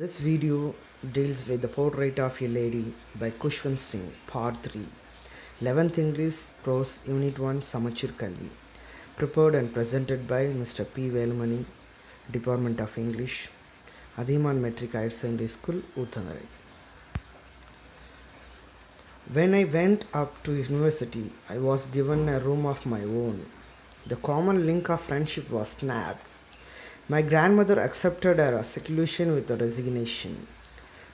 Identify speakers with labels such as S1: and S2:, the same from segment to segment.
S1: This video deals with the portrait of a lady by Kushwant Singh, Part 3, 11th English Prose Unit 1 Samachir Kalvi, prepared and presented by Mr. P. Velumani, Department of English, ADHIYAMAN MATRIC Higher Secondary School, UTHANGARAI. When I went up to university, I was given a room of my own. The common link of friendship was snapped. My grandmother accepted her seclusion with resignation.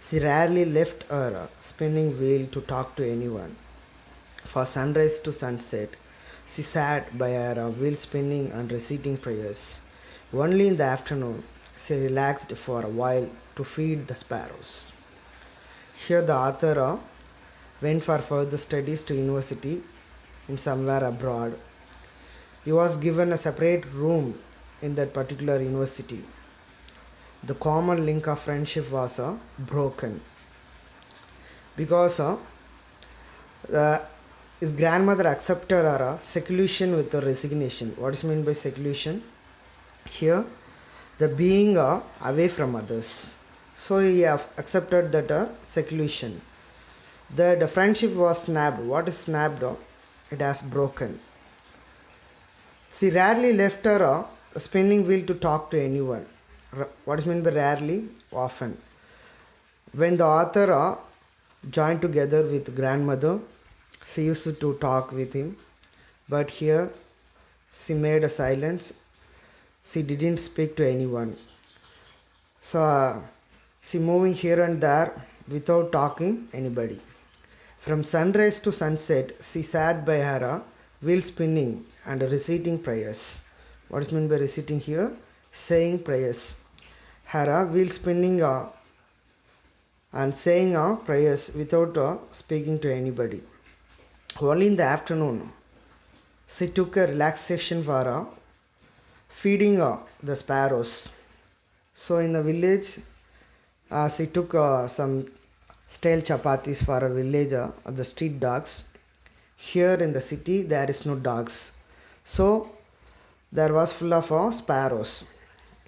S1: She rarely left her spinning wheel to talk to anyone. For sunrise to sunset, she sat by her wheel spinning and reciting prayers. Only in the afternoon, she relaxed for a while to feed the sparrows. Here the author went for further studies to university in somewhere abroad. He was given a separate room in that particular university. The common link of friendship was broken because his grandmother accepted her seclusion with a resignation. What is meant by seclusion? Here, the being away from others. So he accepted that seclusion. The friendship was snapped. What is snapped? It has broken. She rarely left her spinning wheel to talk to anyone. What is meant by rarely? Often. When the author joined together with grandmother, she used to talk with him. But here, she made a silence. She didn't speak to anyone. So, she moving here and there without talking anybody. From sunrise to sunset, she sat by her wheel spinning and reciting prayers. What is meant by reciting here? Saying prayers. Her wheel spinning and saying prayers without speaking to anybody. Only in the afternoon, she took a relaxation for feeding the sparrows. So in the village, she took some stale chapatis for a village, the street dogs. Here in the city, there is no dogs. So there was full of sparrows.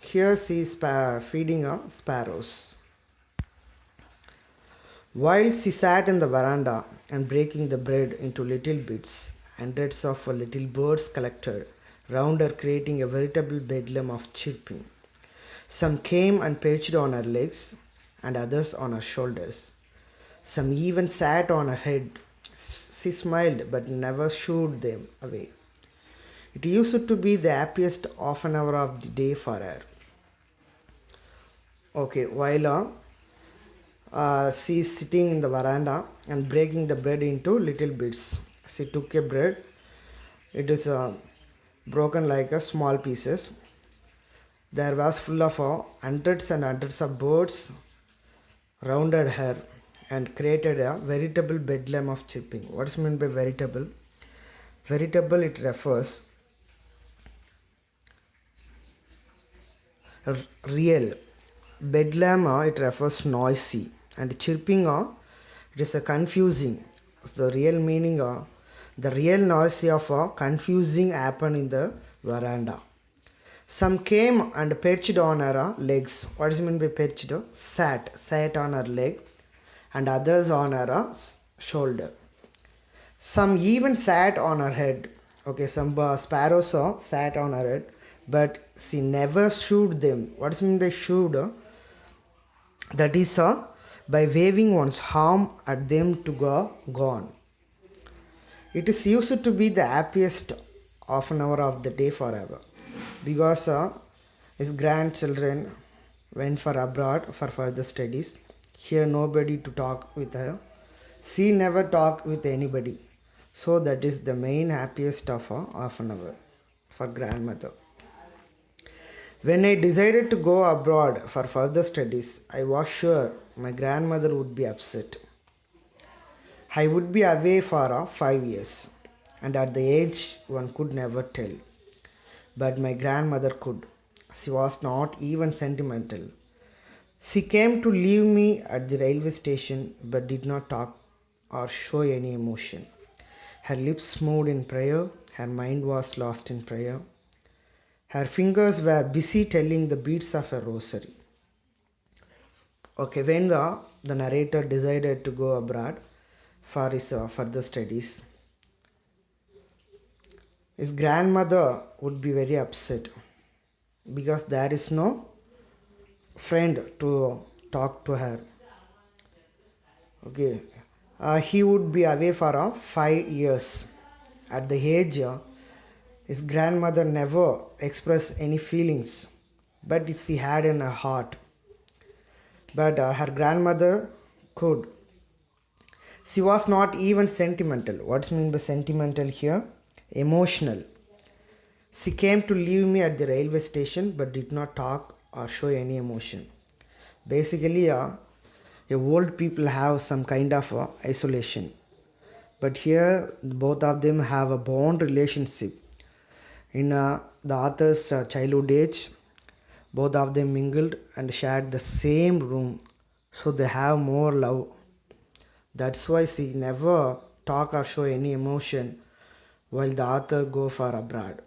S1: Here she is feeding sparrows. While she sat in the veranda and breaking the bread into little bits, hundreds of little birds collected round her, creating a veritable bedlam of chirping. Some came and perched on her legs, and others on her shoulders. Some even sat on her head. She smiled but never shooed them away. It used to be the happiest half an hour of the day for her. Okay, while she is sitting in the veranda and breaking the bread into little bits. She took a bread. It is broken like a small pieces. There was full of hundreds and hundreds of birds rounded her and created a veritable bedlam of chirping. What is meant by veritable? Veritable, it refers real. Bedlam, it refers noisy, and chirping, it is a confusing. The real meaning, the real noise of confusing happened in the veranda. Some came and perched on her legs. What is meant by perched? Sat on her leg, and others on her shoulder. Some even sat on her head. Okay, some sparrows sat on her head, but she never shooed them. What is meant by shooed? That is by waving one's arm at them to go gone. It is used to be the happiest half an hour of the day forever, because his grandchildren went for abroad for further studies. Here nobody to talk with her. She never talked with anybody. So that is the main happiest of half an hour for grandmother. When I decided to go abroad for further studies, I was sure my grandmother would be upset. I would be away for 5 years, and at the age one could never tell. But my grandmother could. She was not even sentimental. She came to leave me at the railway station but did not talk or show any emotion. Her lips moved in prayer, her mind was lost in prayer. Her fingers were busy telling the beads of a rosary. Okay, when the narrator decided to go abroad for his further studies, his grandmother would be very upset because there is no friend to talk to her. Okay, he would be away for 5 years. At the age, his grandmother never expressed any feelings, but she had in her heart. But her grandmother could. She was not even sentimental. What's mean by sentimental here? Emotional. She came to leave me at the railway station but did not talk or show any emotion. Basically, old people have some kind of isolation. But here, both of them have a bond relationship. In the author's childhood age, both of them mingled and shared the same room, so they have more love. That's why she never talk or show any emotion while the author go for abroad.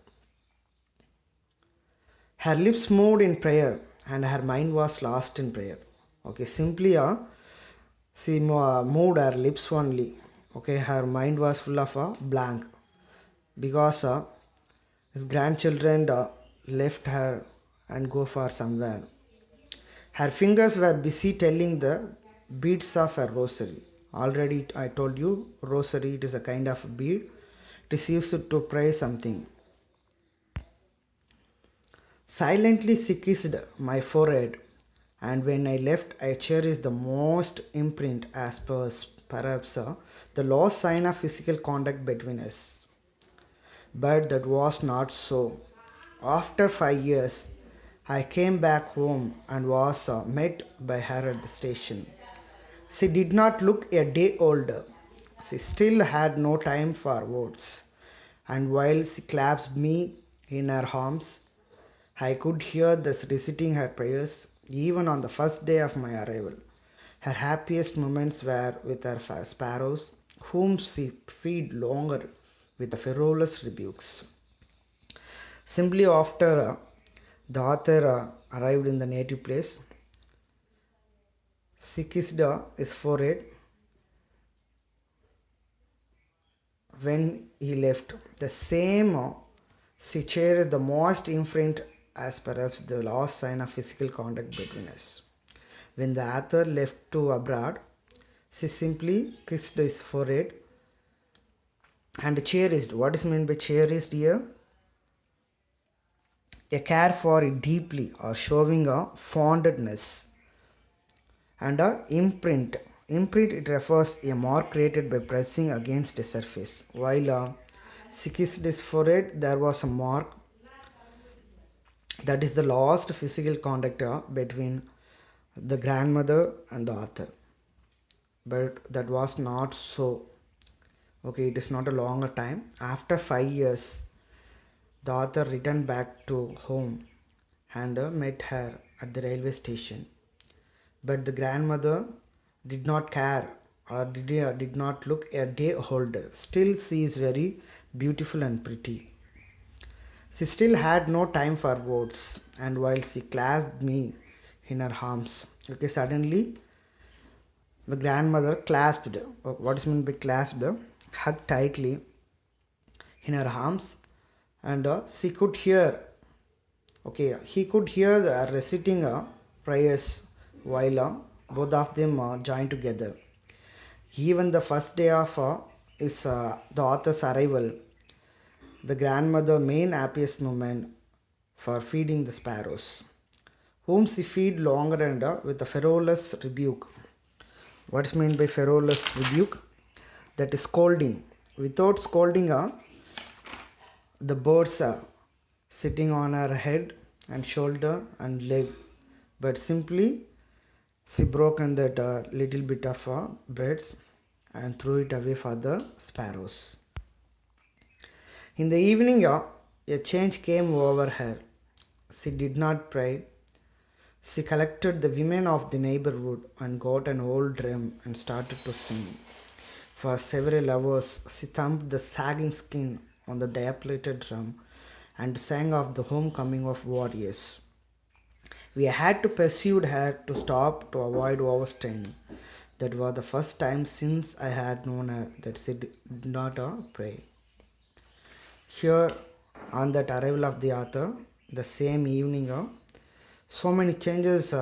S1: Her lips moved in prayer and her mind was lost in prayer. Okay, simply she moved her lips only. Okay, her mind was full of a blank because his grandchildren left her and go for somewhere. Her fingers were busy telling the beads of her rosary. Already I told you rosary, it is a kind of bead. It is used to pray something. Silently she kissed my forehead, and when I left I cherished the most imprint as perhaps the lost sign of physical contact between us. But that was not so. After 5 years, I came back home and was met by her at the station. She did not look a day older. She still had no time for words, and while she clasped me in her arms, I could hear this reciting her prayers even on the first day of my arrival. Her happiest moments were with her sparrows, whom she fed longer with the ferocious rebukes. Simply after the author arrived in the native place, she kissed his forehead when he left. The same she cherished the most imprint as perhaps the last sign of physical contact between us. When the author left to abroad, she simply kissed his forehead and cherished. What is meant by cherished here? A care for it deeply or showing a fondness. And a imprint. Imprint, it refers a mark created by pressing against a surface. While she kissed his forehead, there was a mark. That is the last physical contact between the grandmother and the author. But that was not so. Okay, it is not a longer time. After 5 years, the author returned back to home and met her at the railway station. But the grandmother did not care or did not look a day older. Still, she is very beautiful and pretty. She still had no time for words, and while she clasped me in her arms, okay, suddenly the grandmother clasped. What is meant by clasped? Hugged tightly in her arms, and she could hear. Okay, he could hear the reciting prayers while both of them joined together. Even the first day of the author's arrival, the grandmother main happiest moment for feeding the sparrows, whom she feed longer and with a ferocious rebuke. What is meant by ferocious rebuke? That is scolding. Without scolding, the birds are sitting on her head and shoulder and leg, but simply she broken that little bit of breads and threw it away for the sparrows. In the evening, a change came over her. She did not pray. She collected the women of the neighborhood and got an old drum and started to sing. For several hours, she thumped the sagging skin on the dilapidated drum and sang of the homecoming of warriors. We had to pursue her to stop to avoid overstraining. That was the first time since I had known her that she did not pray. Here, on that arrival of the author, the same evening, so many changes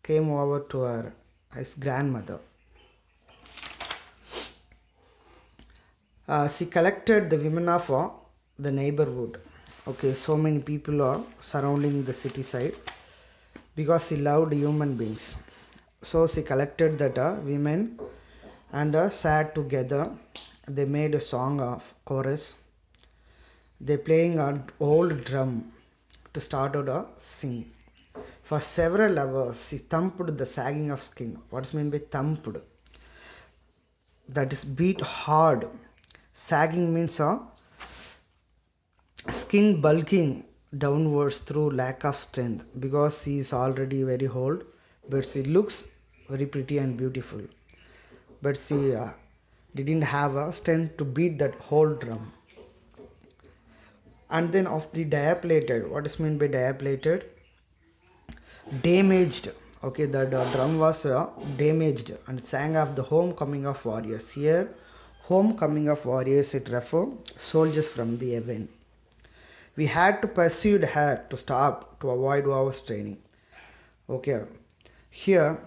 S1: came over to her as grandmother. She collected the women of the neighborhood. Okay, so many people are surrounding the city side because she loved human beings. So she collected that women and sat together. They made a song of chorus. They playing an old drum to start out a sing. For several hours, she thumped the sagging of skin. What's meant by thumped? That is beat hard. Sagging means skin bulking downwards through lack of strength because she is already very old, but she looks very pretty and beautiful. But she didn't have a strength to beat that whole drum. And then of the dilapidated, what is meant by dilapidated? Damaged. Okay, the drum was damaged and sang of the homecoming of warriors. Here, homecoming of warriors, it refers soldiers from the heaven. We had to pursue her to stop to avoid overstraining. Okay, here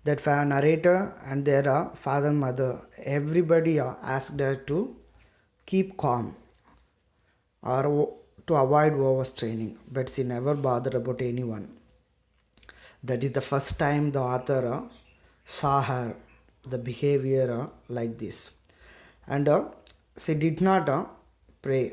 S1: that narrator and their father mother, everybody asked her to keep calm or to avoid overstraining, but she never bothered about anyone. That is the first time the author saw her the behavior like this, and she did not pray.